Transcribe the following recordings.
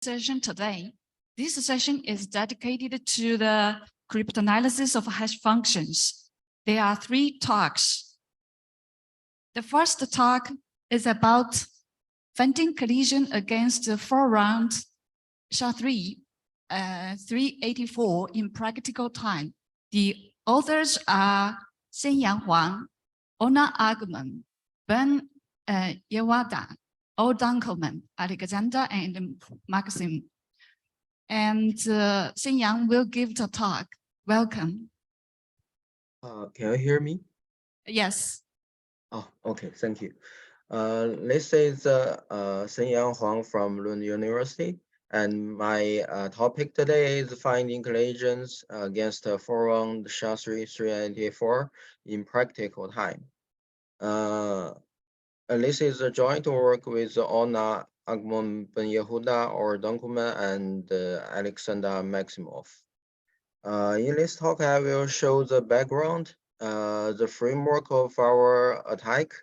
session today. This session is dedicated to the cryptanalysis of hash functions. There are 3 talks. The first talk is about finding collision against the 4-round SHA-3 384 in practical time. The authors are Shenyang Huang, Ona Agman, Ben Yewada, Old Dunkelman, Alexander, and Maxim. And Shenyang will give the talk. Welcome. Can you hear me? Yes. Oh, okay, thank you. This is Shenyang Huang from Lund University, and my topic today is finding collisions against a 4-round SHA-3 384 in practical time. This is a joint work with Ona Agmon Ben Yehuda or Dunkelman and Alexander Maximov. In this talk, I will show the background, the framework of our attack,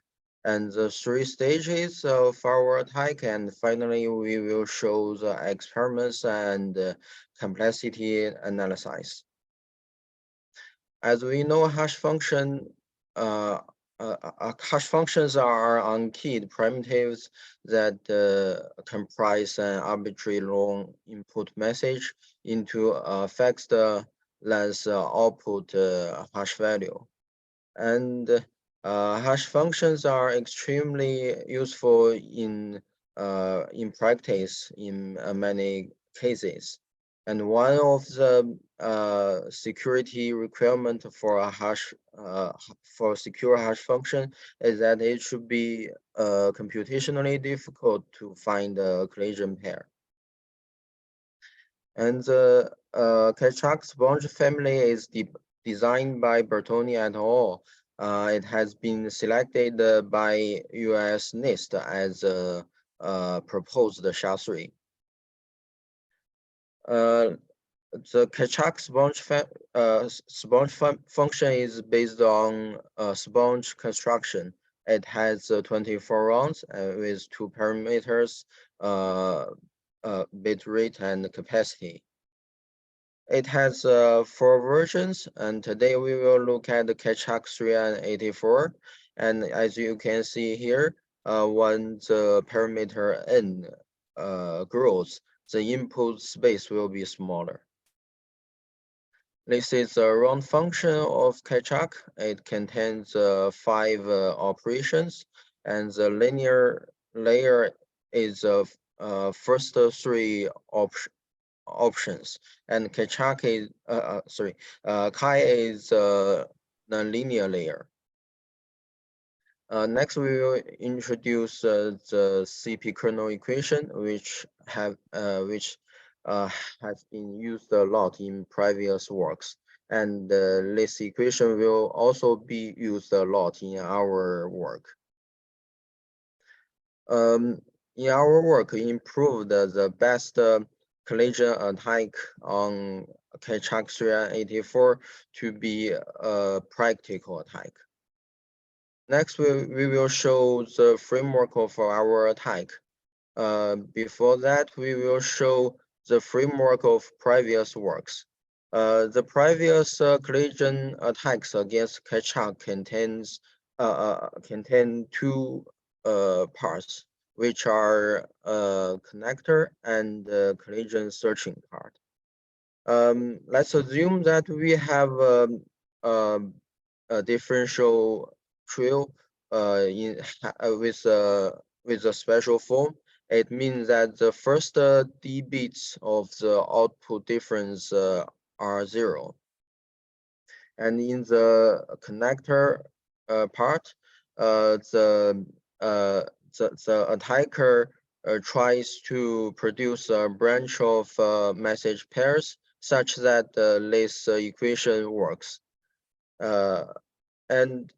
and the 3 stages of our attack, and finally we will show the experiments and complexity analysis. As we know, hash functions are unkeyed primitives that comprise an arbitrary long input message into a fixed length output hash value. And hash functions are extremely useful in practice in many cases. And one of the security requirement for a hash for secure hash function is that it should be computationally difficult to find a collision pair. And the Kerchak sponge family is designed by Bertoni et al. It has been selected by US NIST as a proposed SHA-3. The Kerchak sponge function is based on sponge construction. It has 24 rounds with 2 parameters, bit rate and capacity. It has 4 versions, and today we will look at the Kerchak 384. And as you can see here, when the parameter n grows, the input space will be smaller. This is a round function of Kerchak. It contains 5 operations, and the linear layer is first 3 options, and Kerchak is Chi is a nonlinear layer. Next, we will introduce the CP kernel equation, which has been used a lot in previous works, and this equation will also be used a lot in our work. In our work, we improved the best collision attack on Kerchak 384 to be a practical attack. Next, we will show the framework of our attack. Before that, we will show the framework of previous works. The previous collision attacks against Kerchak contain 2 parts, which are connector and collision searching part. Let's assume that we have a differential trio with a special form. It means that the first d bits of the output difference are 0. And in the connector part, the attacker tries to produce a branch of message pairs such that this equation works. In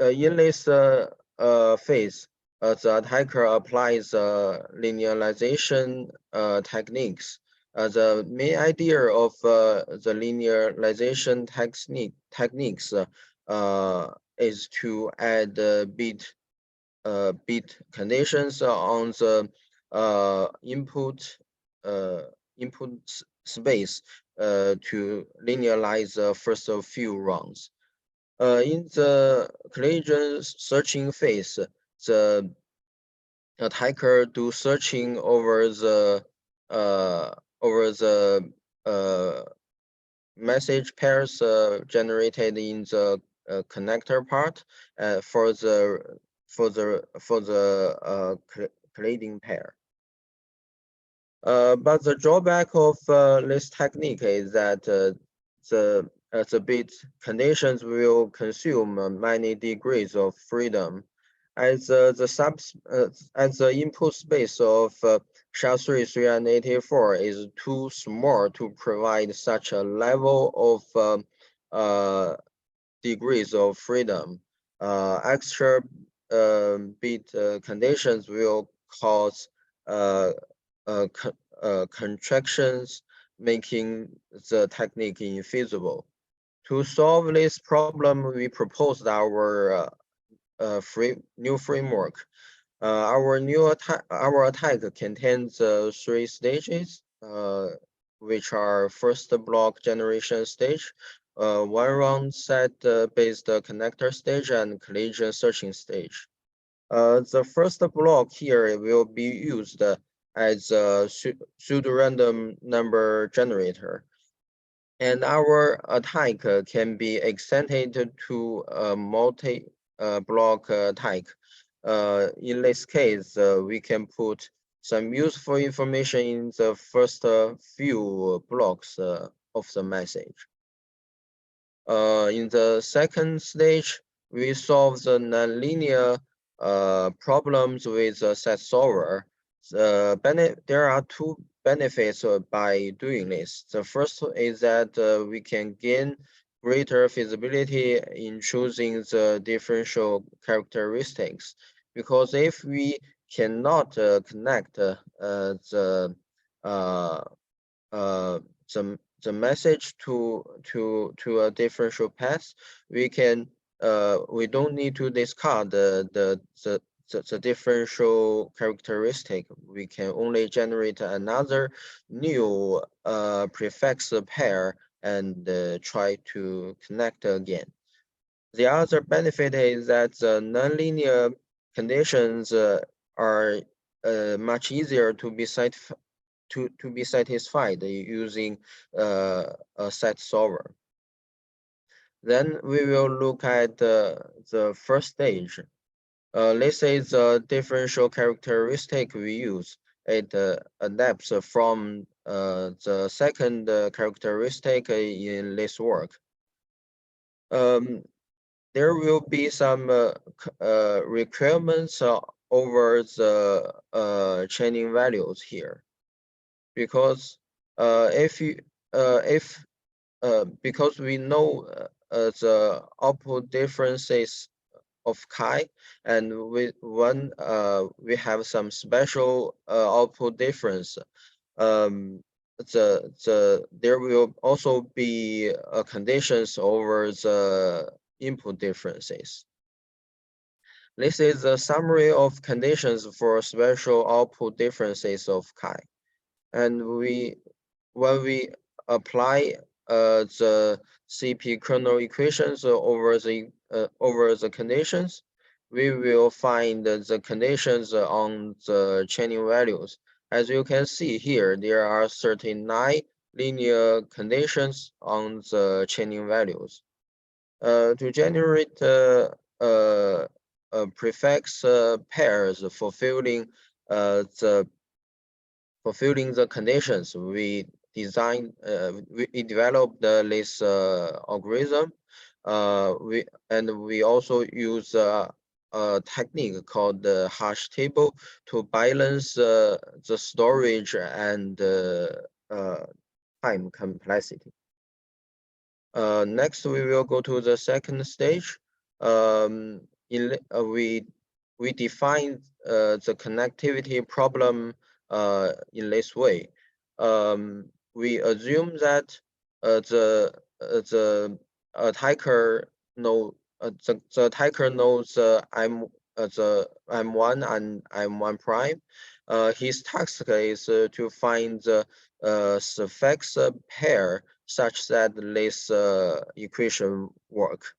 this phase, the attacker applies linearization techniques. The main idea of the linearization techniques is to add bit conditions on the input space to linearize the first few rounds. In the collision searching phase, the attacker do searching over the message pairs generated in the connector part for the cladding pair. But the drawback of this technique is that the bit conditions will consume many degrees of freedom, as the input space of SHA-3 is too small to provide such a level of degrees of freedom. Extra bit conditions will cause contractions, making the technique infeasible. To solve this problem, we proposed our new framework. Our attack contains 3 stages, which are first block generation stage, one round set based connector stage, and collision searching stage. The first block here will be used as a pseudo-random number generator, and our attack can be extended to a multi-block attack. In this case, we can put some useful information in the first few blocks of the message. In the second stage, we solve the nonlinear problems with the set solver. There are 2 benefits by doing this. The first is that we can gain greater feasibility in choosing the differential characteristics, because if we cannot connect the message to a differential path, we don't need to discard the differential characteristic. We can only generate another new prefix pair and try to connect again. The other benefit is that the nonlinear conditions are much easier to be satisfied using a set solver. Then we will look at the first stage. This is a differential characteristic we use. It adapts from the second characteristic in this work. There will be some requirements over the chaining values here, because because we know the output differences of chi, and we have some special output difference. There will also be conditions over the input differences. This is a summary of conditions for special output differences of chi, and when we apply the CP kernel equations over the conditions, we will find the conditions on the chaining values. As you can see here, there are 39 linear conditions on the chaining values. To generate prefix pairs fulfilling the conditions, we developed this algorithm. We also use a technique called the hash table to balance the storage and time complexity. Next, we will go to the second stage. We define the connectivity problem in this way. We assume that the attacker knows the attacker knows the M1 and M1 prime, His task is to find the suffix pair such that this equation work.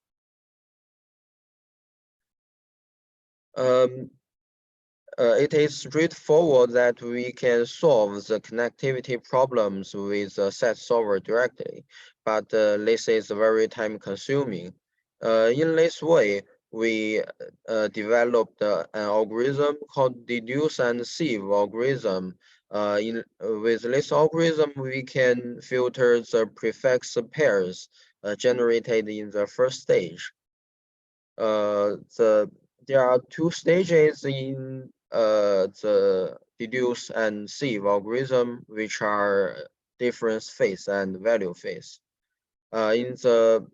It is straightforward that we can solve the connectivity problems with a set solver directly, but this is very time consuming. In this way, we developed an algorithm called deduce and sieve algorithm. With this algorithm, we can filter the prefix pairs generated in the first stage. There are two stages in the deduce and sieve algorithm, which are difference phase and value phase. In the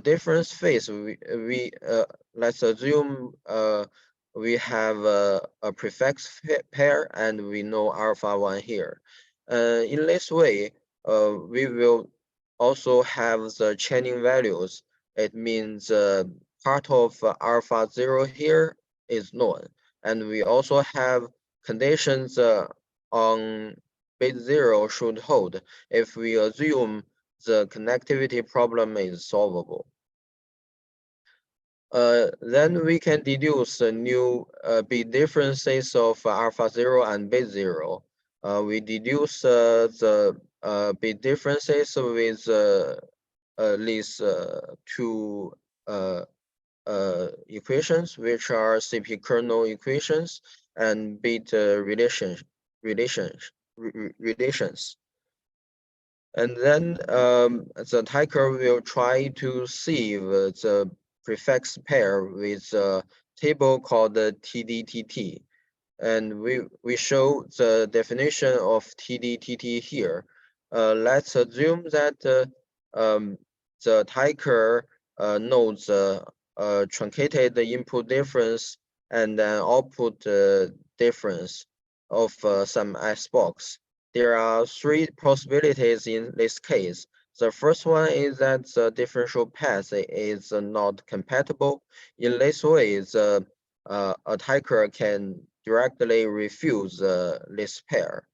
difference phase, we let's assume we have a prefix pair and we know alpha 1 here. In this way, we will also have the chaining values. It means part of alpha 0 here is known. And we also have conditions on bit 0 should hold if we assume the connectivity problem is solvable. Then we can deduce new bit differences of alpha 0 and bit 0. We deduce the bit differences with these two equations, which are CP kernel equations and bit relations. And then the attacker will try to sieve the prefix pair with a table called TDTT. And we show the definition of TDTT here. Let's assume that the attacker knows truncated input difference and an output difference of some icebox. There are three possibilities in this case. The first one is that the differential path is not compatible. In this way, the attacker can directly refuse this pair.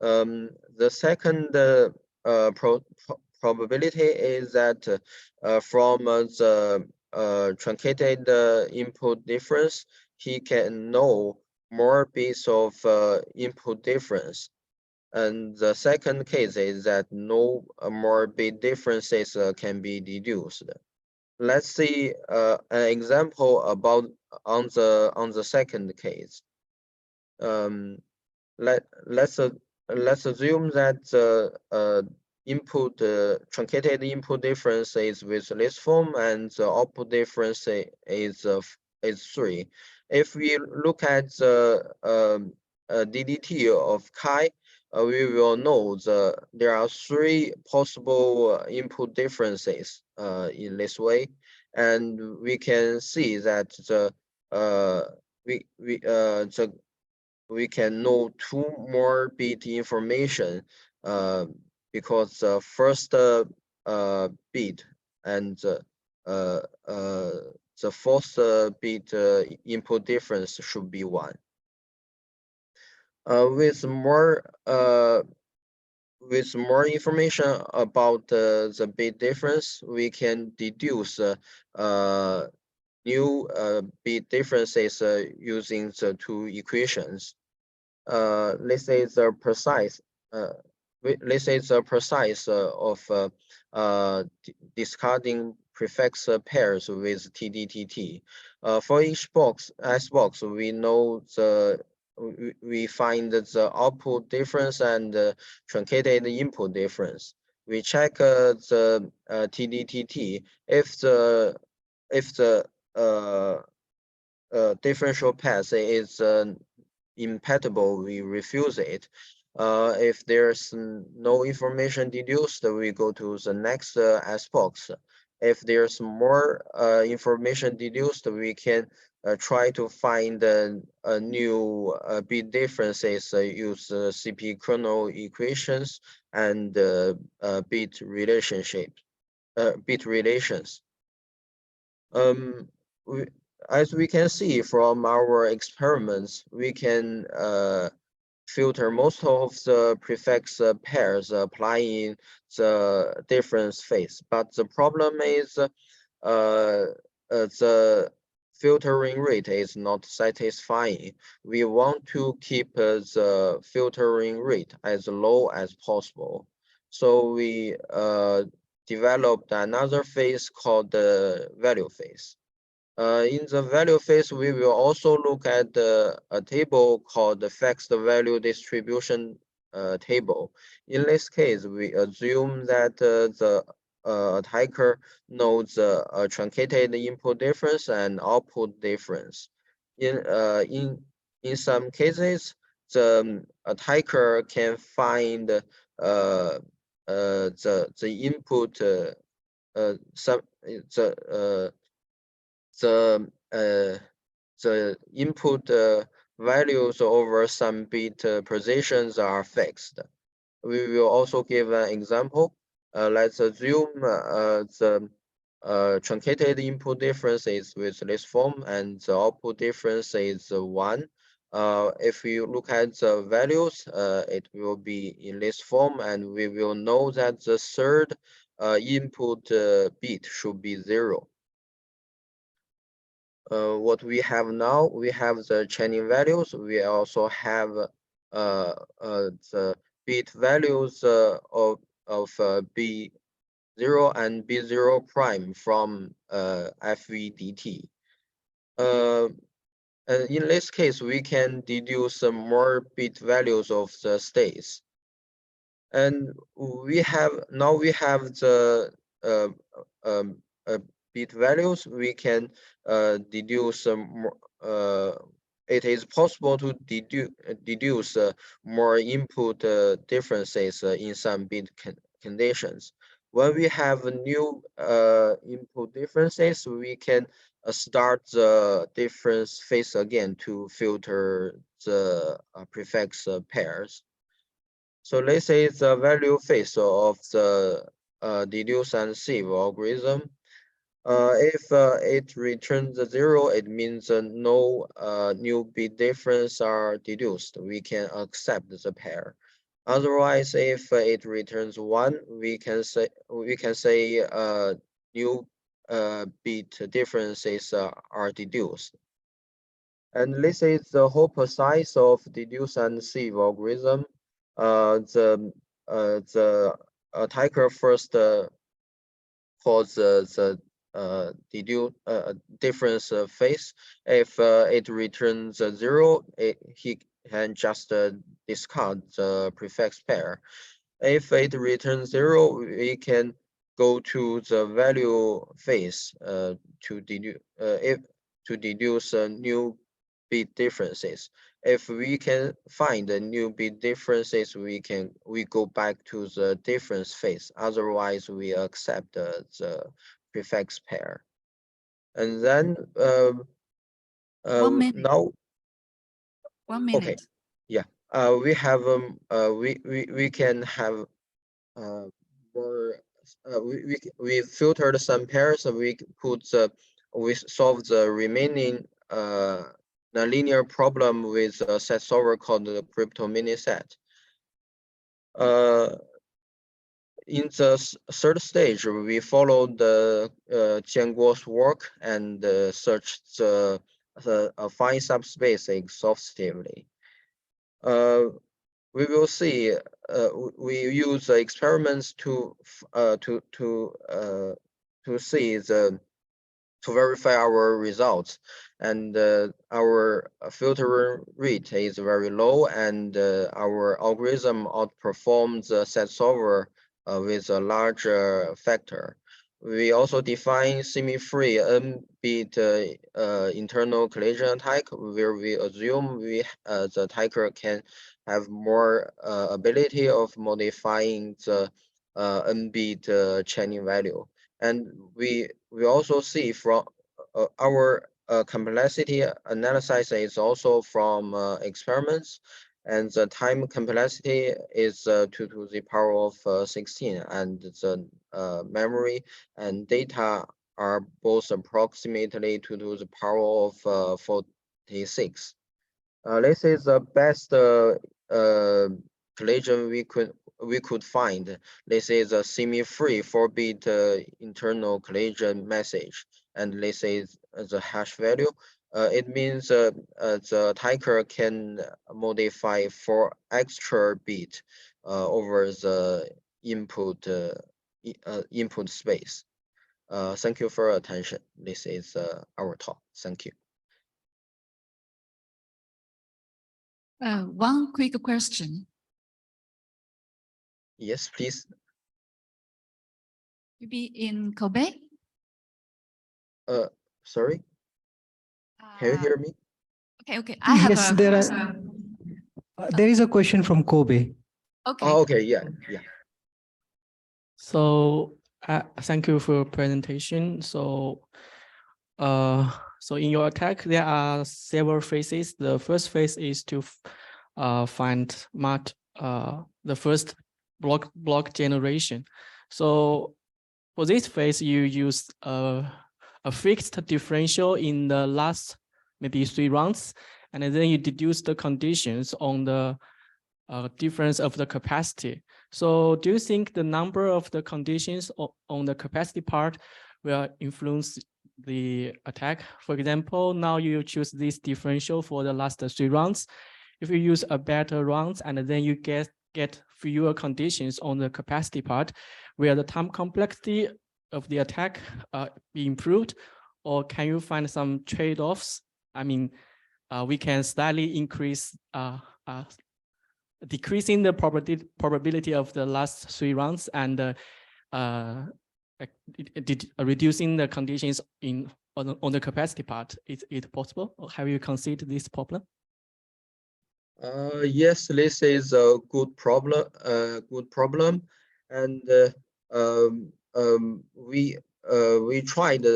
The second probability is that from the truncated input difference, he can know more bits of input difference. And the second case is that no more bit differences can be deduced. Let's see an example about on the second case. Let's assume that the input truncated input difference is with this form and the output difference is 3. If we look at the DDT of chi, we will know there are 3 possible input differences in this way, and we can see that we can know 2 more bit information because the first bit and the fourth bit input difference should be 1. With more information about the bit difference, we can deduce new bit differences using the 2 equations. This is a precise. This is a precise of discarding prefix pairs with TDTT. For each icebox, we know we find the output difference and truncated input difference. We check the TDTT. If the differential path is incompatible, we refuse it. If there's no information deduced, we go to the next icebox. If there's more information deduced, we can try to find new bit differences, use CP kernel equations and bit relations. As we can see from our experiments, we can filter most of the prefix pairs applying the difference phase, but the problem is the filtering rate is not satisfying. We want to keep the filtering rate as low as possible. So we developed another phase called the value phase. In the value phase, we will also look at a table called the fixed value distribution table. In this case, we assume that the attacker knows a truncated input difference and output difference. In some cases, the attacker can find the input some the input values over some bit positions are fixed. We will also give an example. Let's assume the truncated input difference is with this form and the output difference is 1. If you look at the values, it will be in this form, and we will know that the third input bit should be 0. What we have now, we have the chaining values. We also have the bit values of B0 and B0 prime from FVDT. And in this case, we can deduce some more bit values of the states. And we have the bit values. We can deduce it is possible to deduce more input differences in some bit conditions. When we have new input differences, we can start the difference phase again to filter the prefix pairs. So let's say the value phase of the deduce and sieve algorithm. If it returns 0, it means no new bit difference are deduced. We can accept the pair. Otherwise, if it returns 1, we can say new bit differences are deduced. And this is the whole size of deduce and sieve algorithm. The attacker first calls the difference phase. If it returns 0, he can just discard the prefix pair. If it returns 0, we can go to the value phase to deduce new bit differences. If we can find the new bit differences, we go back to the difference phase. Otherwise, we accept the prefix pair. And then 1 minute. now 1 minute. okay, yeah. We have we can have more. We filtered some pairs. We we solve the remaining nonlinear problem with a set solver called the crypto mini set. In the third stage, we followed the Jianguo's work and searched the fine subspace exhaustively. We will see. We use experiments to see to verify our results, and our filter rate is very low, and our algorithm outperforms the set solver with a larger factor. We also define semi-free n-bit internal collision attack, where we assume the attacker can have more ability of modifying the n-bit chaining value. And we also see from our complexity analysis is also from experiments, and the time complexity is 2 to the power of 16, and the memory and data are both approximately 2 to the power of 46. This is the best collision we could find. This is a semi-free 4-bit internal collision message, and this is the hash value. It means the attacker can modify 4 extra bit over the input input space. Thank you for your attention. This is our talk. Thank you. One quick question. Yes, please. Maybe in Kobe? Sorry, can you hear me? Okay. I have Yes, a there question. there is a question from Kobe. Okay. Oh, okay, yeah. So thank you for your presentation. So in your attack, there are several phases. The first phase is to find the first block generation. So for this phase, you use a fixed differential in the last maybe 3 rounds, and then you deduce the conditions on the difference of the capacity. So do you think the number of the conditions on the capacity part will influence the attack? For example, now you choose this differential for the last 3 rounds. If you use a better rounds and then you get fewer conditions on the capacity part, will the time complexity of the attack be improved, or can you find some trade-offs? I mean, we can slightly increase decreasing the probability of the last 3 rounds and reducing the conditions on the capacity part. Is it possible, or have you considered this problem? Yes, this is a good problem. And we tried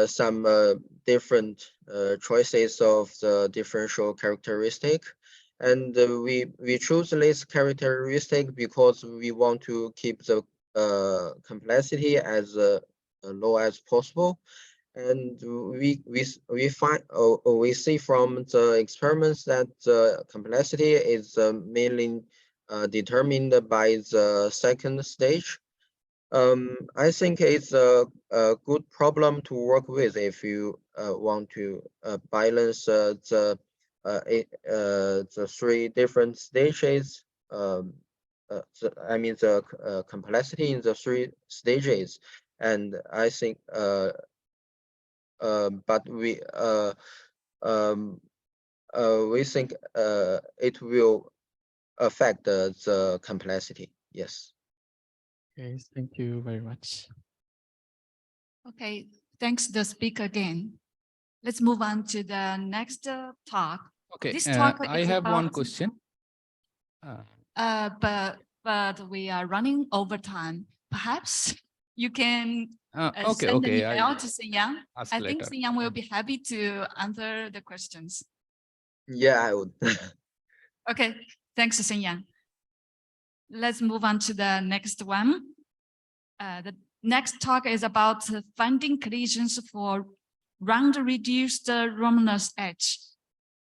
some different choices of the differential characteristic, and we choose this characteristic because we want to keep the complexity as low as possible. And we see from the experiments that the complexity is mainly determined by the second stage. I think it's a good problem to work with if you want to balance the 3 different stages. I mean the complexity in the 3 stages, and I think but we think it will affect the complexity. Yes. Okay, thank you very much. Okay, thanks the speaker again. Let's move on to the next talk. Okay, This talk I is have one about- question. But we are running over time. Perhaps you can Okay, send an okay. email to Xingyang. Ask I think later. Xingyang will be happy to answer the questions. Yeah, I would. Okay, thanks, Xingyang. Let's move on to the next one. The next talk is about finding collisions for round-reduced Romanus H.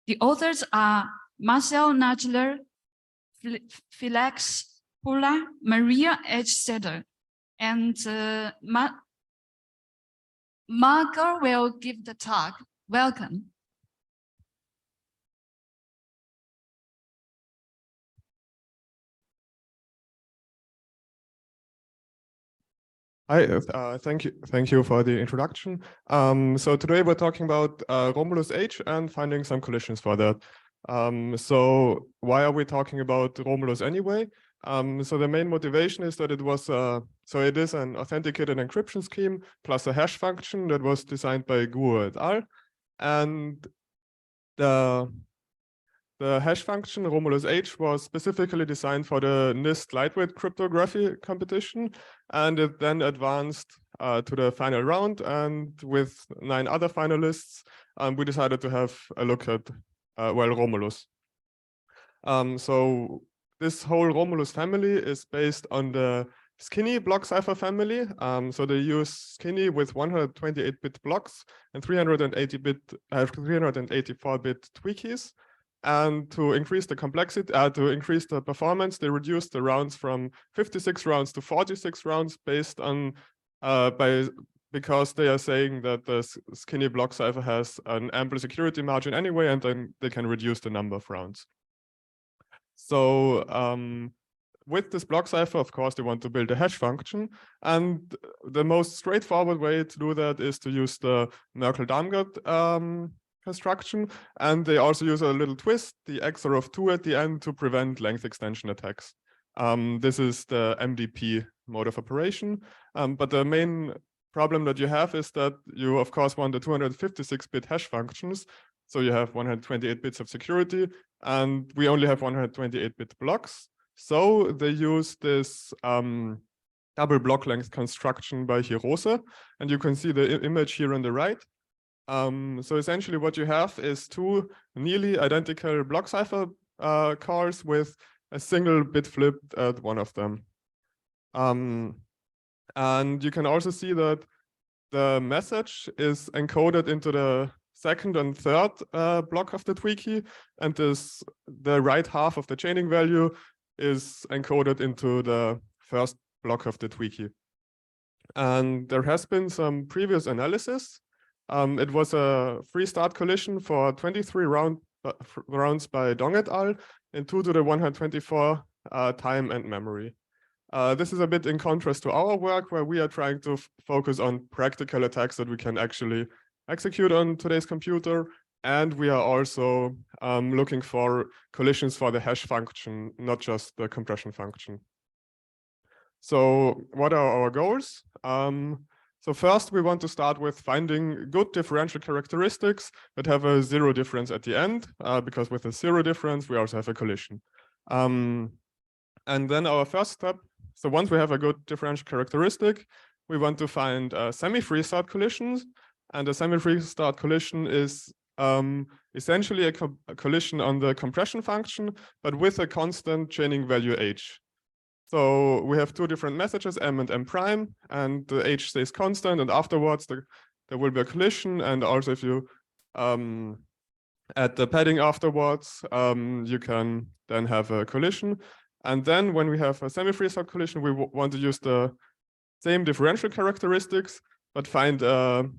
The authors are Marcel Nagler, Felix Pula, Maria H. Seder, and Margot will give the talk. Welcome. Hi, thank you for the introduction. So today we're talking about Romulus H and finding some collisions for that. So why are we talking about Romulus anyway? So the main motivation is that it was it is an authenticated encryption scheme plus a hash function that was designed by Guo et al. And the hash function Romulus H was specifically designed for the NIST lightweight cryptography competition, and it then advanced to the final round. And with 9 other finalists, we decided to have a look at Romulus. So this whole Romulus family is based on the Skinny block cipher family. So they use Skinny with 128-bit blocks and 384-bit tweakies. And to increase the complexity, to increase the performance, they reduced the rounds from 56 rounds to 46 rounds based on because they are saying that the skinny block cipher has an ample security margin anyway, and then they can reduce the number of rounds. So with this block cipher, of course, they want to build a hash function. And the most straightforward way to do that is to use the Merkle-Darmstadt construction. And they also use a little twist, the XOR of 2 at the end, to prevent length extension attacks. This is the MDP mode of operation. But the main problem that you have is that you, of course, want the 256-bit hash functions. So you have 128 bits of security, and we only have 128-bit blocks. So they use this double block length construction by Hirose, and you can see the image here on the right. So essentially what you have is two nearly identical block cipher cars with a single bit flipped at one of them. And you can also see that the message is encoded into the second and third block of the tweet key, and the right half of the chaining value is encoded into the first block of the tweet key. And there has been some previous analysis. It was a free start collision for 23 rounds by Dong et al. In 2 to the 124 time and memory. This is a bit in contrast to our work, where we are trying to focus on practical attacks that we can actually execute on today's computer. And we are also looking for collisions for the hash function, not just the compression function. So what are our goals? So first, we want to start with finding good differential characteristics that have a zero difference at the end, because with a zero difference, we also have a collision. And then our first step, so once we have a good differential characteristic, we want to find semi-free start collisions. And a semi-free start collision is essentially a collision on the compression function, but with a constant chaining value h. So we have two different messages, m and m prime, and the h stays constant, and afterwards there will be a collision. And also if you add the padding afterwards, you can then have a collision. And then when we have a semi-free start collision, we want to use the same differential characteristics, but find a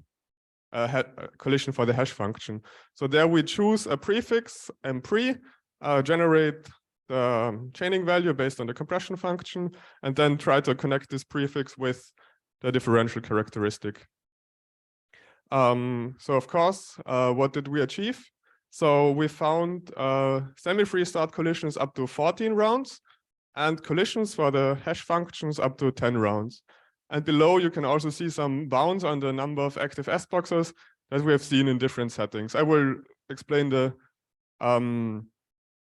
collision for the hash function. So there we choose a prefix mpre, generate the chaining value based on the compression function, and then try to connect this prefix with the differential characteristic. So of course, what did we achieve? So we found semi-free start collisions up to 14 rounds and collisions for the hash functions up to 10 rounds. And below you can also see some bounds on the number of active S-boxes that we have seen in different settings. I will explain the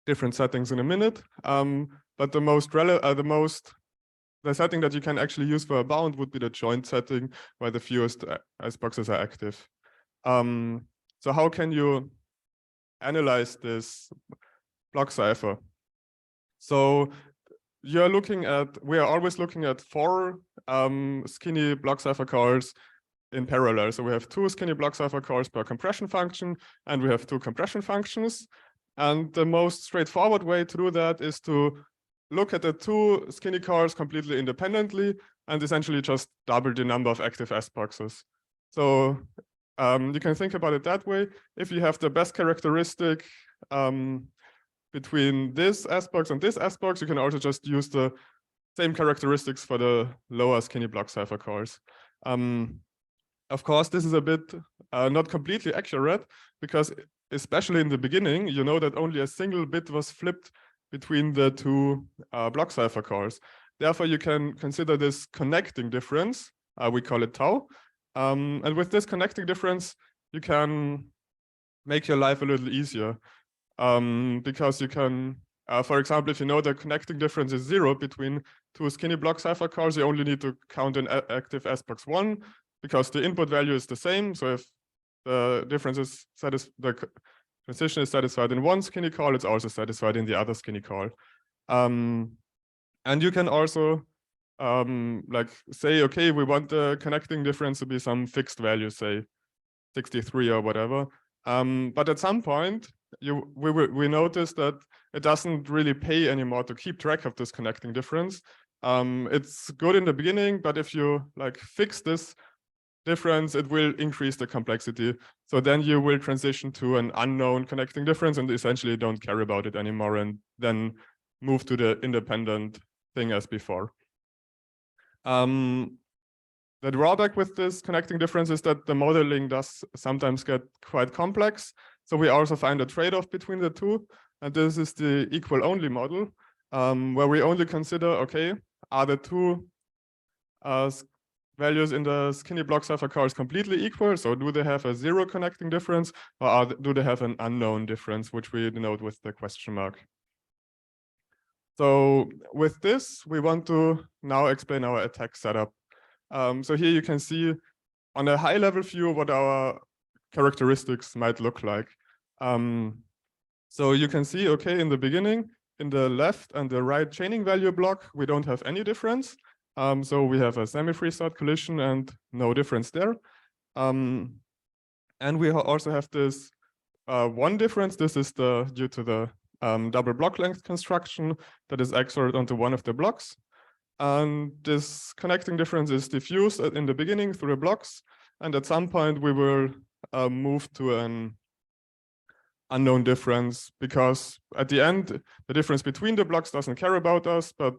different settings in a minute, but the setting that you can actually use for a bound would be the joint setting, where the fewest S-boxes are active. So how can you analyze this block cipher? So we are always looking at 4 skinny block cipher calls in parallel. So we have 2 skinny block cipher calls per compression function, and we have 2 compression functions. And the most straightforward way to do that is to look at the 2 skinny calls completely independently and essentially just double the number of active S-boxes. So you can think about it that way. If you have the best characteristic between this S-box and this S-box, you can also just use the same characteristics for the lower skinny block cipher calls. Of course, this is a bit not completely accurate, because especially in the beginning, you know that only a single bit was flipped between the 2 block cipher calls. Therefore, you can consider this connecting difference. We call it tau. And with this connecting difference, you can make your life a little easier. Because you can, for example, if you know the connecting difference is 0 between 2 skinny block cipher calls, you only need to count an active S-box 1, because the input value is the same. So if the difference is the transition is satisfied in one skinny call, it's also satisfied in the other skinny call. And you can also like say, okay, we want the connecting difference to be some fixed value, say 63 or whatever. But at some point, we notice that it doesn't really pay anymore to keep track of this connecting difference. It's good in the beginning, but if you like fix this difference, it will increase the complexity. So then you will transition to an unknown connecting difference and essentially don't care about it anymore, and then move to the independent thing as before. The drawback with this connecting difference is that the modeling does sometimes get quite complex. So we also find a trade-off between the two. And this is the equal only model, where we only consider, okay, are the two values in the skinny block cipher cores completely equal? So do they have a zero connecting difference, or do they have an unknown difference, which we denote with the question mark? So with this, we want to now explain our attack setup. So here you can see on a high level view what our characteristics might look like. So you can see, okay, in the beginning, in the left and the right chaining value block, we don't have any difference. So we have a semi-free sort collision and no difference there. And we also have this one difference. This is due to the double block length construction that is XORed onto one of the blocks. And this connecting difference is diffused in the beginning through the blocks. And at some point we will move to an unknown difference, because at the end, the difference between the blocks doesn't care about us, but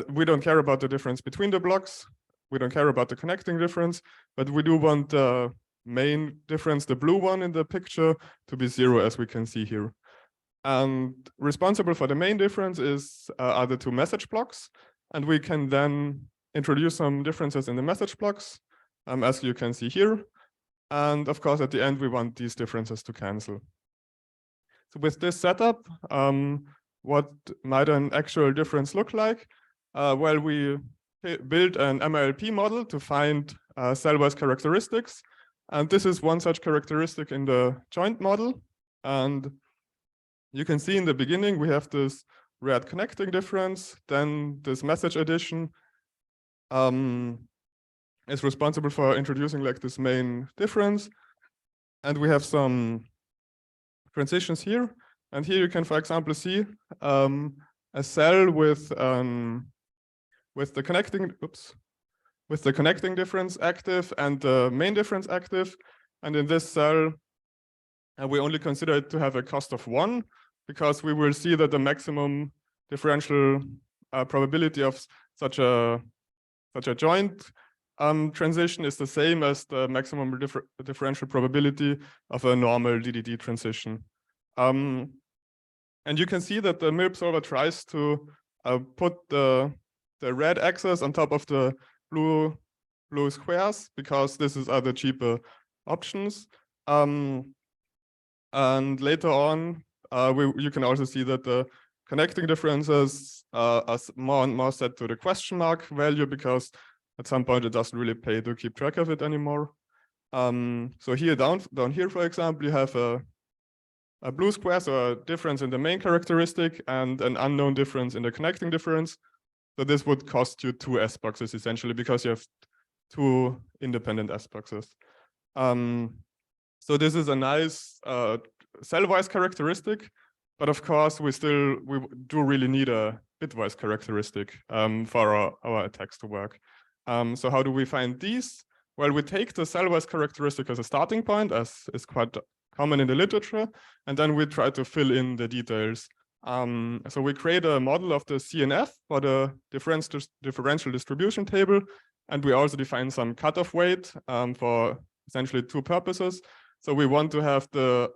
we don't care about the difference between the blocks. We don't care about the connecting difference, but we do want the main difference, the blue one in the picture, to be zero, as we can see here. And responsible for the main difference are the two message blocks. And we can then introduce some differences in the message blocks, as you can see here. And of course, at the end, we want these differences to cancel. So with this setup, what might an actual difference look like? Well, we built an MLP model to find cell-wise characteristics. And this is one such characteristic in the joint model. And you can see in the beginning, we have this red connecting difference, then this message addition is responsible for introducing like this main difference. And we have some transitions here. And here you can, for example, see a cell with the connecting difference active and the main difference active. And in this cell, we only consider it to have a cost of 1, because we will see that the maximum differential probability of such a joint transition is the same as the maximum differential probability of a normal DDD transition. And you can see that the MIRP solver tries to put the red axis on top of the blue squares, because this are the cheaper options. And later on, you can also see that the connecting differences are more and more set to the question mark value, because at some point it doesn't really pay to keep track of it anymore. So here down here, for example, you have a blue square, so a difference in the main characteristic and an unknown difference in the connecting difference. So this would cost you 2 S boxes essentially, because you have 2 independent S boxes. So this is a nice cell-wise characteristic, but of course we do really need a bitwise characteristic for our attacks to work. So how do we find these? Well, we take the cell-wise characteristic as a starting point, as is quite common in the literature, and then we try to fill in the details. So we create a model of the CNF for the differential distribution table, and we also define some cutoff weight for essentially 2 purposes. So we want to have the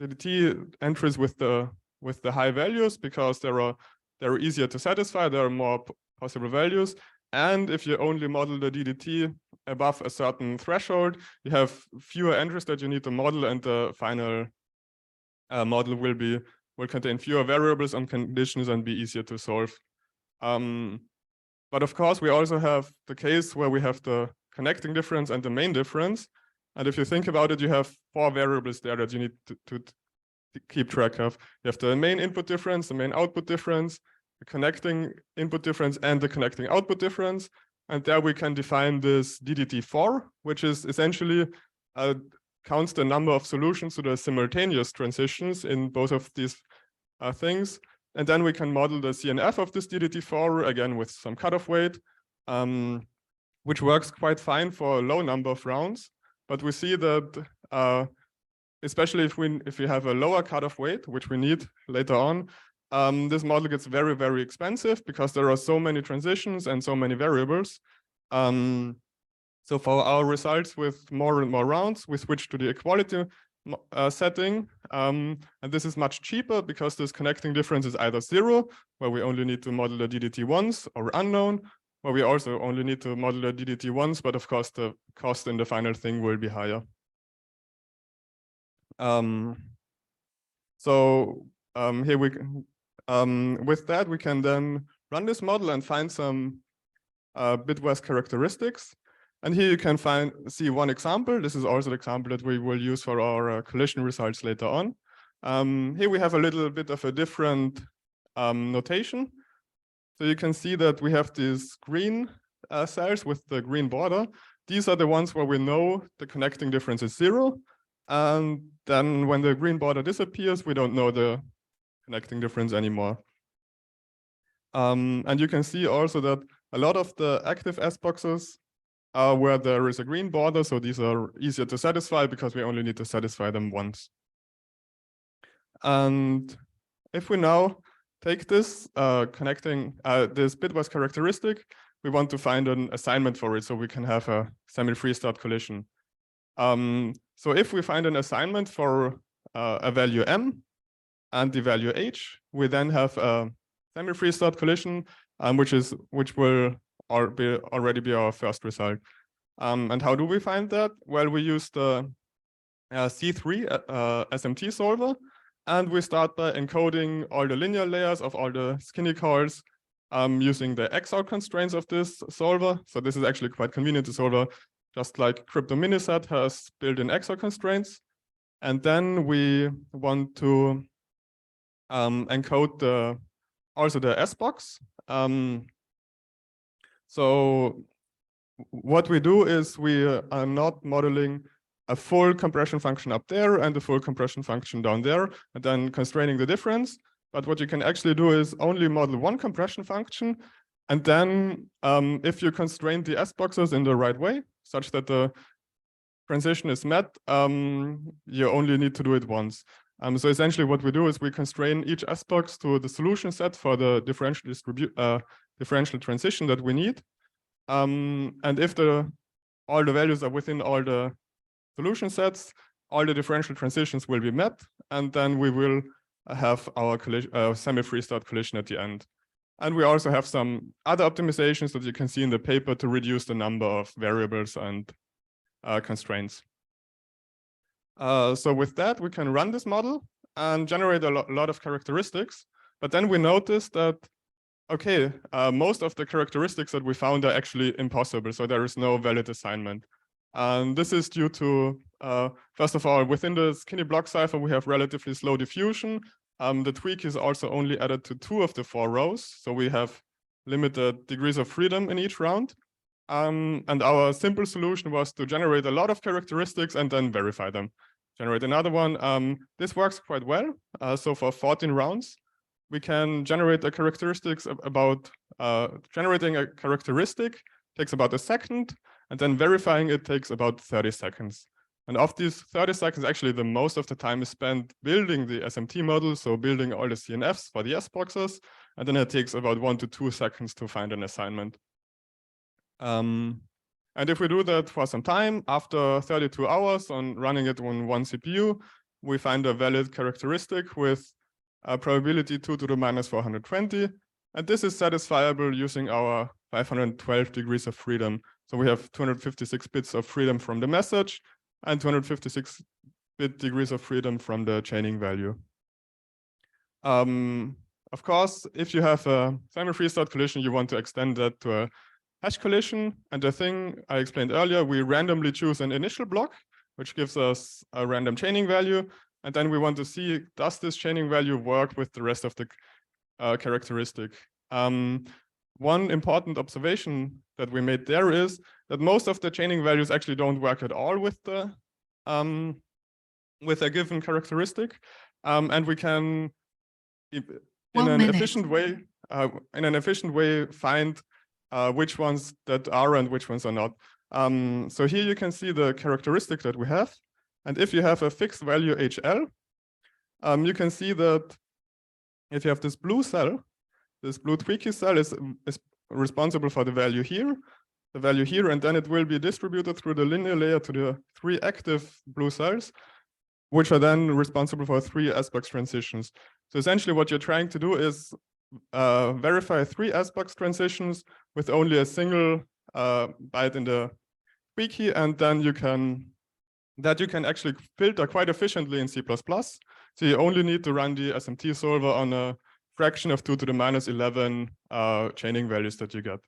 DDT entries with the high values, because they're easier to satisfy. There are more possible values, and if you only model the DDT above a certain threshold, you have fewer entries that you need to model, and the final model will contain fewer variables and conditions and be easier to solve. But of course, we also have the case where we have the connecting difference and the main difference. And if you think about it, you have 4 variables there that you need to keep track of. You have the main input difference, the main output difference, the connecting input difference, and the connecting output difference. And there we can define this DDT4, which is essentially counts the number of solutions to the simultaneous transitions in both of these things. And then we can model the CNF of this DDT4 again with some cutoff weight, which works quite fine for a low number of rounds. But we see that especially if we have a lower cutoff weight, which we need later on, this model gets very, very expensive because there are so many transitions and so many variables. So for our results with more and more rounds, we switch to the equality setting. And this is much cheaper because this connecting difference is either 0, where we only need to model the DDT once, or unknown, where we also only need to model the DDT once, but of course the cost in the final thing will be higher. Here we with that we can then run this model and find some bitwise characteristics. And here you can see one example. This is also the example that we will use for our collision results later on. Here we have a little bit of a different notation. So you can see that we have these green cells with the green border. These are the ones where we know the connecting difference is 0. And then when the green border disappears, we don't know the connecting difference anymore. And you can see also that a lot of the active S boxes are where there is a green border. So these are easier to satisfy because we only need to satisfy them once. And if we now take this connecting this bitwise characteristic, we want to find an assignment for it so we can have a semi-free start collision. So if we find an assignment for a value m and the value h, we then have a semi-free start collision, which will already be our first result. And how do we find that? Well, we use the C3 SMT solver, and we start by encoding all the linear layers of all the skinny calls using the XOR constraints of this solver. So this is actually quite convenient. The solver, just like Crypto Miniset, has built-in XOR constraints. And then we want to encode also the S box. So what we do is we are not modeling a full compression function up there and a full compression function down there, and then constraining the difference. But what you can actually do is only model one compression function. And then if you constrain the S boxes in the right way, such that the transition is met, you only need to do it once. So essentially what we do is we constrain each S box to the solution set for the differential transition that we need. And if all the values are within all the solution sets, all the differential transitions will be met, and then we will have our semi-free start collision at the end. And we also have some other optimizations that you can see in the paper to reduce the number of variables and constraints. So with that, we can run this model and generate a lot of characteristics. But then we noticed that, okay, most of the characteristics that we found are actually impossible. So there is no valid assignment. And this is due to, first of all, within the skinny block cipher, we have relatively slow diffusion. The tweak is also only added to 2 of the 4 rows. So we have limited degrees of freedom in each round. And our simple solution was to generate a lot of characteristics and then verify them. Generate another one. This works quite well. So for 14 rounds, we can generate the characteristics about generating a characteristic takes about a second, and then verifying it takes about 30 seconds. And of these 30 seconds, actually the most of the time is spent building the SMT model, so building all the CNFs for the S boxes, and then it takes about 1 to 2 seconds to find an assignment. And if we do that for some time, after 32 hours on running it on one CPU, we find a valid characteristic with a probability 2 to the minus 420. And this is satisfiable using our 512 degrees of freedom. So we have 256 bits of freedom from the message and 256 bit degrees of freedom from the chaining value. Of course, if you have a semi-free start collision, you want to extend that to a hash collision. And the thing I explained earlier, we randomly choose an initial block, which gives us a random chaining value. And then we want to see, does this chaining value work with the rest of the characteristic? One important observation that we made there is that most of the chaining values actually don't work at all with the with a given characteristic, and we can, in 1 an minute. efficient way, find which ones that are and which ones are not. So here you can see the characteristic that we have, and if you have a fixed value HL, you can see that if you have this blue cell, this blue tweaky cell is responsible for the value here, and then it will be distributed through the linear layer to the 3 active blue cells, which are then responsible for 3 S-box transitions. So essentially what you're trying to do is verify 3 S-box transitions with only a single byte in the tweaky, and then you can actually filter quite efficiently in C++. So you only need to run the SMT solver on a fraction of 2 to the minus 11 chaining values that you get.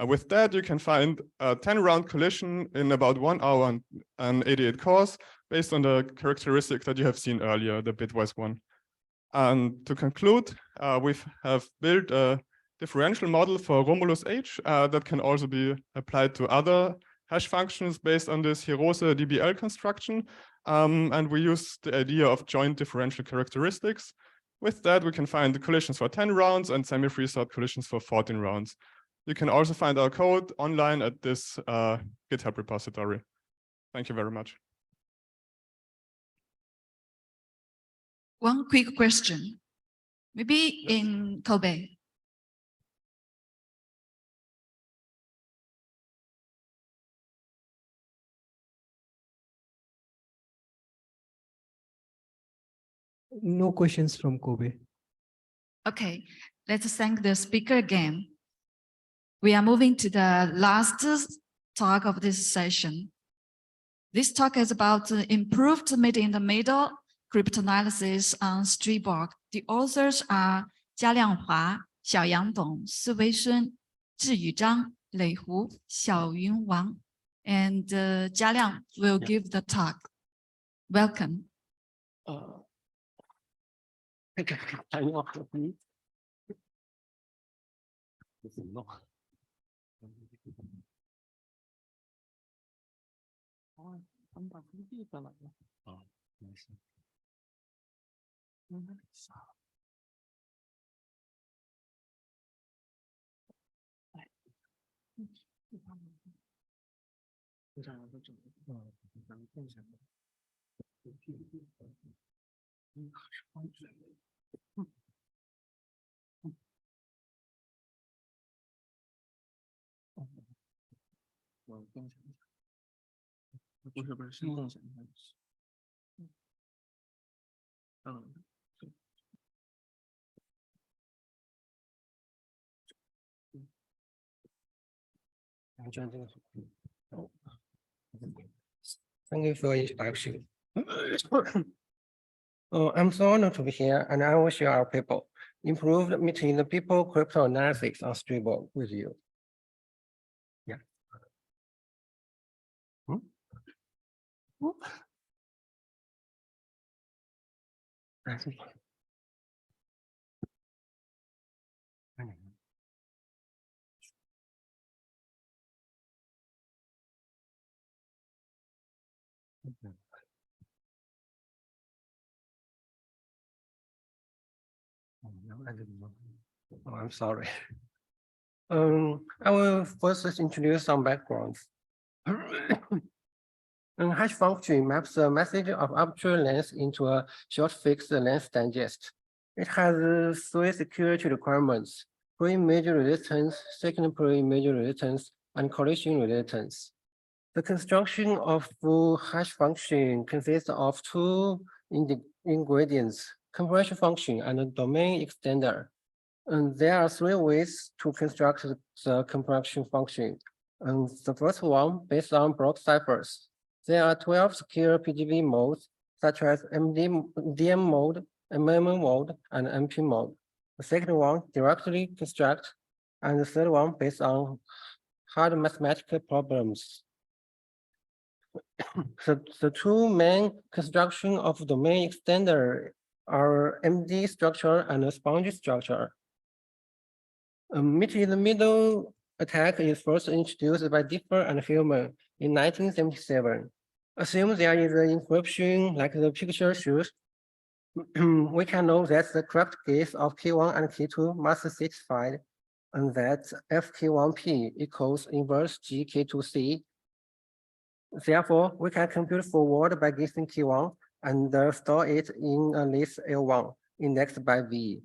With that, you can find a 10-round collision in about 1 hour and 88 cores based on the characteristic that you have seen earlier, the bitwise one. And to conclude, we have built a differential model for Romulus H that can also be applied to other hash functions based on this Hirose DBL construction. And we use the idea of joint differential characteristics. With that, we can find the collisions for 10 rounds and semi-freeze-out collisions for 14 rounds. You can also find our code online at this GitHub repository. Thank you very much. One quick question, maybe in Kobe. No questions from Kobe. Okay, let's thank the speaker again. We are moving to the last talk of this session. This talk is about improved mid-in-the-middle cryptanalysis on Streetblock. The authors are Jia Lianghua, Xiaoyang Dong, Sivei Sun, Zhiyu Zhang, Lei Hu, Xiaoyun Wang, and Jia Liang will give the talk. Welcome. Thank you for your introduction. I'm so honored to be here, and I will share our paper, Improved Meeting the People Cryptanalysis on Streetblock with you. Yeah. Oh, I'm sorry. I will first introduce some backgrounds. A hash function maps a message of arbitrary length into a short fixed length digest. It has 3 security requirements: pre-image resistance, second pre-image resistance, and collision resistance. The construction of hash function consists of 2 ingredients: compression function and a domain extender. And there are 3 ways to construct the compression function. And the first one, based on block ciphers. There are 12 secure PGP modes, such as DM mode, MM mode, and MP mode. The second one, directly construct, and the third one, based on hard mathematical problems. The 2 main construction of domain extender are MD structure and a sponge structure. A meet-in-the-middle attack is first introduced by Cipher and Hillman in 1977. Assume there is an encryption like the picture shows. We can know that the correct case of K1 and K2 must satisfy, and that FK1P equals inverse GK2C. Therefore, we can compute forward by guessing K1 and store it in a list L1 indexed by V.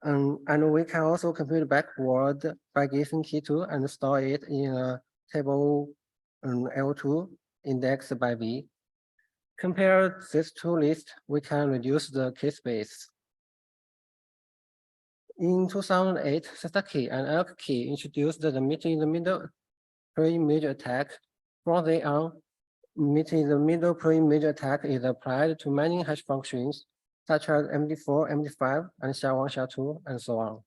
And we can also compute backward by guessing K2 and store it in a table L2 indexed by V. Compare these two lists, we can reduce the key space. In 2008, Sasaki and Elk introduced the meeting-in-the-middle pre-image attack. From then on, meeting-in-the-middle pre-image attack is applied to many hash functions, such as MD4, MD5, and SHA-1, SHA-2, and so on.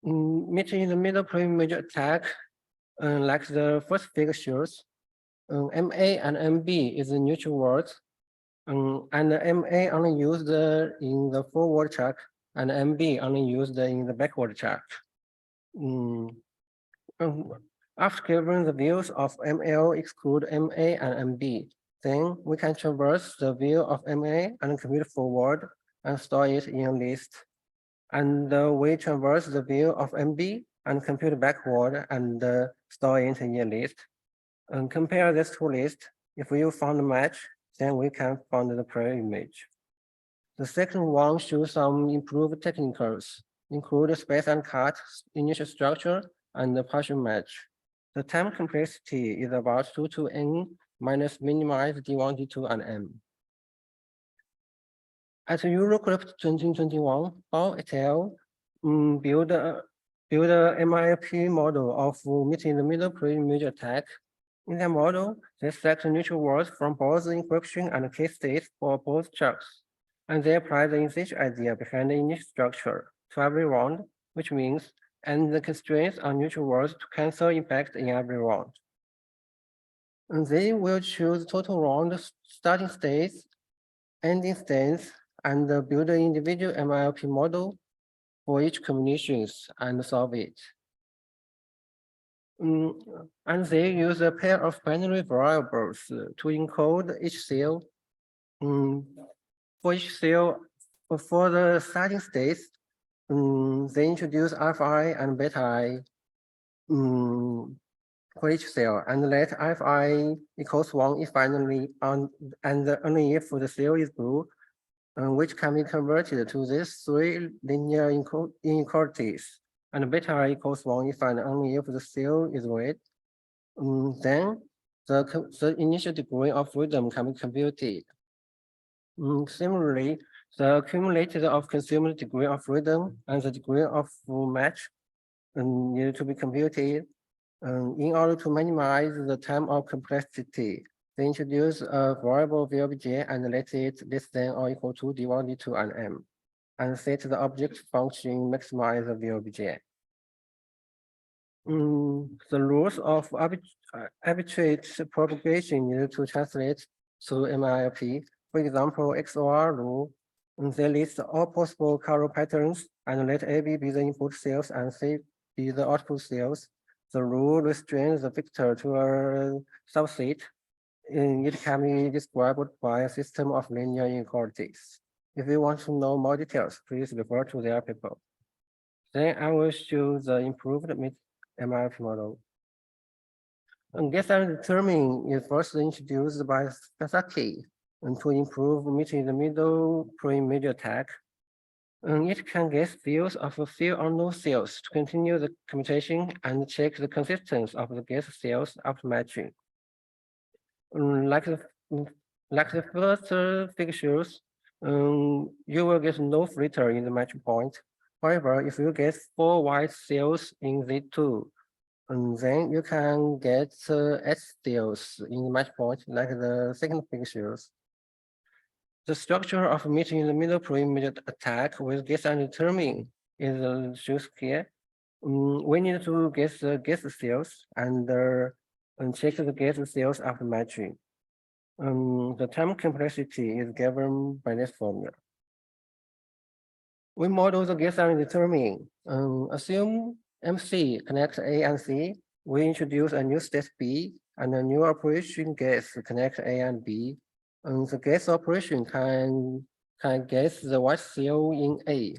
Meeting-in-the-middle pre-image attack, like the first figure shows, MA and MB is the neutral words, and MA only used in the forward track, and MB only used in the backward track. After given the views of ML exclude MA and MB, then we can traverse the view of MA and compute forward and store it in a list. And we traverse the view of MB and compute backward and store it in a list. And compare these two lists. If we found a match, then we can find the pre-image. The second one shows some improved technicals, include space and cut, initial structure, and the partial match. The time complexity is about 2 to n minus minimize D1, D2, and m. At Eurocrypt 2021, Bao et al. Build a MIP model of meeting-in-the-middle pre-image attack. In their model, they select neutral words from both the encryption and key states for both checks, and they apply the usage idea behind the initial structure to every round, which means and the constraints on neutral words to cancel impact in every round. And they will choose total round starting states, ending states, and build an individual MIP model for each combinations and solve it. And they use a pair of binary variables to encode each cell. For each cell, for the starting states, they introduce Fi and beta I for each cell, and let Fi equals 1 if finally and only if the cell is blue, which can be converted to these three linear inequalities. And beta I equals 1 if and only if the cell is red. Then the initial degree of freedom can be computed. Similarly, the cumulative of consumer degree of freedom and the degree of match need to be computed. In order to minimize the time of complexity, they introduce a variable VOBJ and let it less than or equal to D1, D2, and M, and set the object function maximize the VOBJ. The rules of arbitrate propagation need to translate to MIP. For example, XOR rule, they list all possible color patterns and let AB be the input cells and C be the output cells. The rule restrains the vector to a subset. It can be described by a system of linear inequalities. If you want to know more details, please refer to their paper. Then I will show the improved MIP model. Guess and determine is first introduced by Sasaki to improve meeting-in-the-middle pre-image attack. It can guess fields of a few unknown cells to continue the computation and check the consistency of the guess cells after matching. Like the first figure shows, you will get no filter in the match point. However, if you get 4 white cells in Z2, then you can get 8 cells in the match point, like the second figure shows. The structure of meeting-in-the-middle pre-image attack with guess and determine is shown here. We need to guess the guess cells and check the guess cells after matching. The time complexity is given by this formula. We model the guess and determine. Assume MC connects A and C. We introduce a new state B and a new operation gets connect A and B. And the guess operation can guess the white cell in A.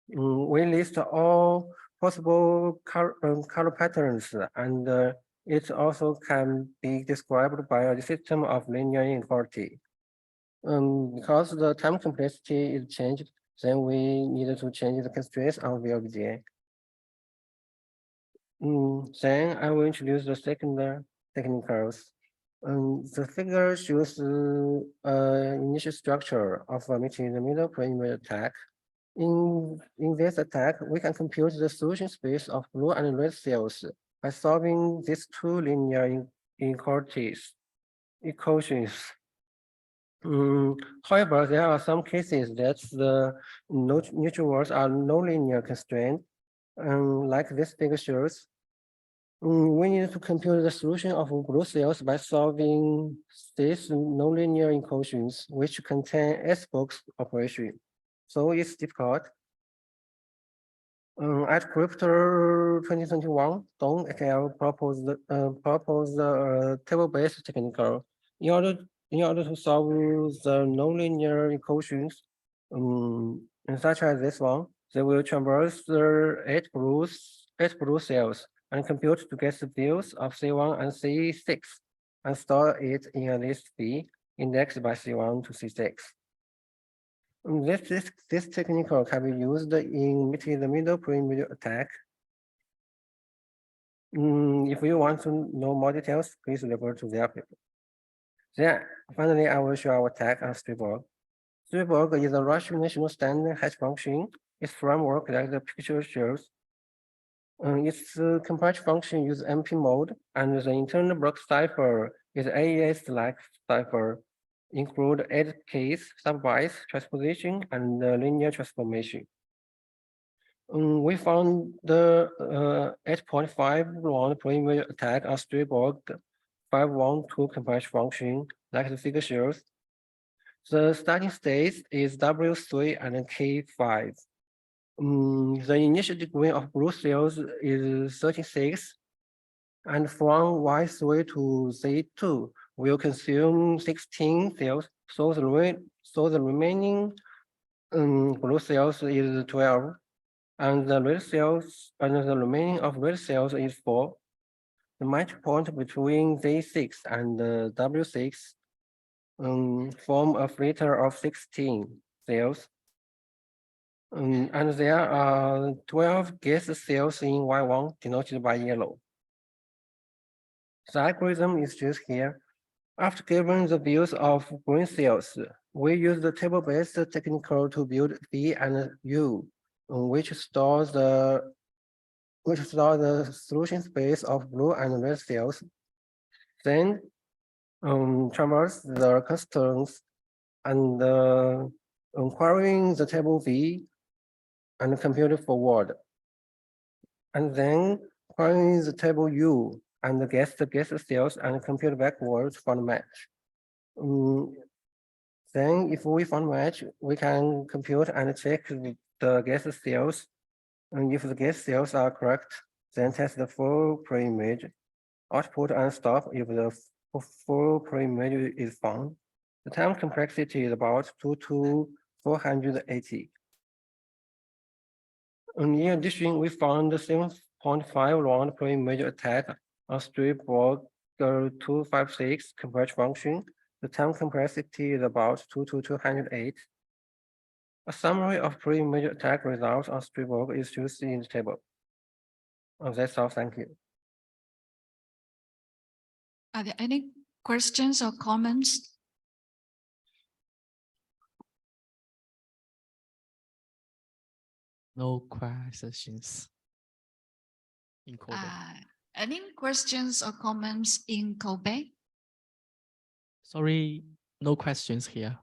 We list all possible color patterns, and it also can be described by a system of linear inequality. Because the time complexity is changed, then we need to change the constraints on VLBJ. Then I will introduce the second technicals. The figure shows initial structure of a meet-in-the-middle preliminary attack. In this attack, we can compute the solution space of blue and red cells by solving these two linear inequalities equations. However, there are some cases that the neutral words are nonlinear constrained, like this figure shows. We need to compute the solution of blue cells by solving these nonlinear equations, which contain S-box operation. So it's difficult. At Crypto 2021, Dong et al. proposed a table-based technical in order to solve the nonlinear equations, such as this one. They will traverse the eight blue cells and compute to get the values of C1 and C6 and store it in a list B indexed by C1 to C6. This technical can be used in meet-in-the-middle preliminary attack. If you want to know more details, please refer to their paper. Then, finally, I will show our attack on Striborg. Striborg is a Russian national standard hash function. Its framework, like the picture shows, its compiled function uses MP mode, and the internal block cipher is AES-like cipher, include 8 keys, subbytes, transposition, and linear transformation. We found the 8.5 round preliminary attack on Striborg 512 compiled function, like the figure shows. The starting state is W3 and K5. The initial degree of blue cells is 36, and from Y3 to Z2 will consume 16 cells, so the remaining blue cells is 12, and the red cells and the remaining of red cells is 4. The match point between Z6 and W6 form a filter of 16 cells. And there are 12 guess cells in Y1 denoted by yellow. The algorithm is just here. After given the views of green cells, we use the table-based technical to build V and U, which stores the solution space of blue and red cells. Then traverse the constants and querying the table V and compute it forward. And then querying the table U and guess the guess cells and compute backwards for the match. Then if we find match, we can compute and check the guess cells. And if the guess cells are correct, then test the full pre-image, output and stop if the full pre-image is found. The time complexity is about 2 to 480. And in addition, we found the 7.5 round pre-image attack on Striborg 256 converge function. The time complexity is about 2 to 208. A summary of pre-image attack results on Striborg is used in the table. That's all, thank you. Are there any questions or comments? No questions. In Kobe. Any questions or comments in Kobe? Sorry, no questions here.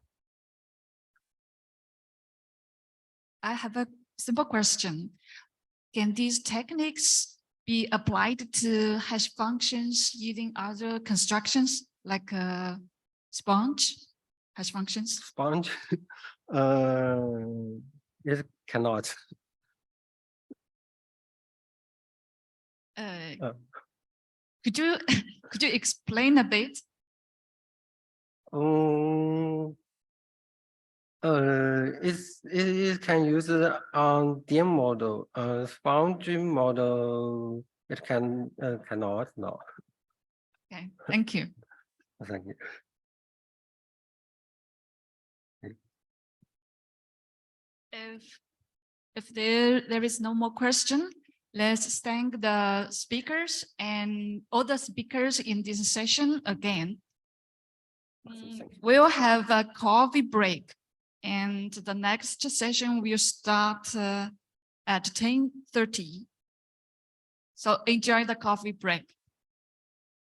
I have a simple question. Can these techniques be applied to hash functions using other constructions like sponge hash functions? Sponge, it cannot. Could you could you explain a bit? It can use it on DM model, foundry model. It cannot. No, Okay, thank you. thank you. If there is no more question, let's thank the speakers and all the speakers in this session again. Thank you. We'll have a coffee break, and the next session will start at 10:30. So enjoy the coffee break.